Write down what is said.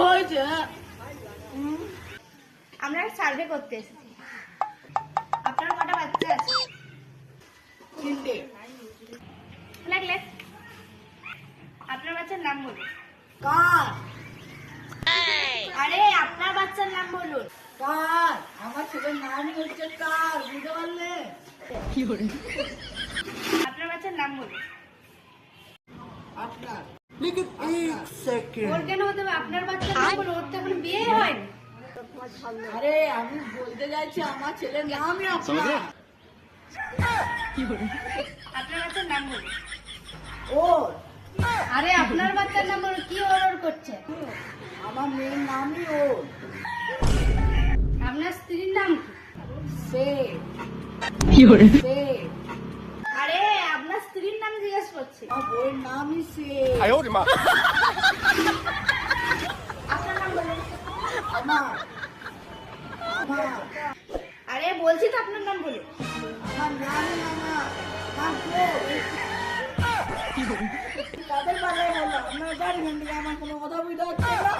হয়েছে? আমরা সার্ভে করতে এসেছি। আপনার কটা বাচ্চা আছে? 3টে। লাগলে আপনার বাচ্চার নাম বলুন। কার? আরে আপনার বাচ্চার নাম বলুন। কার? আমার ছেলের নামই হচ্ছে কার, বুঝতে পারলে? আপনার বাচ্চার নাম বলুন। আপনার। লেকিন এক সেকেন্ড। ওর কেন হতে হবে? আপনার বাচ্চার নাম বলুন। ওর তো এখন বিয়ে হয়নি। আরে আমি বলতে যাচ্ছি আমার ছেলের নামই আপনার। আপনার বাচ্চার নাম বলুন। ওর। আরে আপনার বাচ্চার নাম বলুন। কি ওর ওর করছে? আমার মেয়ের নামই ওর। আপনার স্ত্রীর নাম সে। সে। আরে আপনার স্ত্রীর নাম জিজ্ঞেস করছি। আমার বউয়ের নামই সে। আপনার নাম বলুন। আমার। আমার। আরে বলছি তো আপনার নাম বলুন। আমার নামই আমার। আমার বউ। তাদের পাঠায় বলো, আপনার বাড়ি থেকে আমার কোনো কথা বুঝতে হচ্ছে না।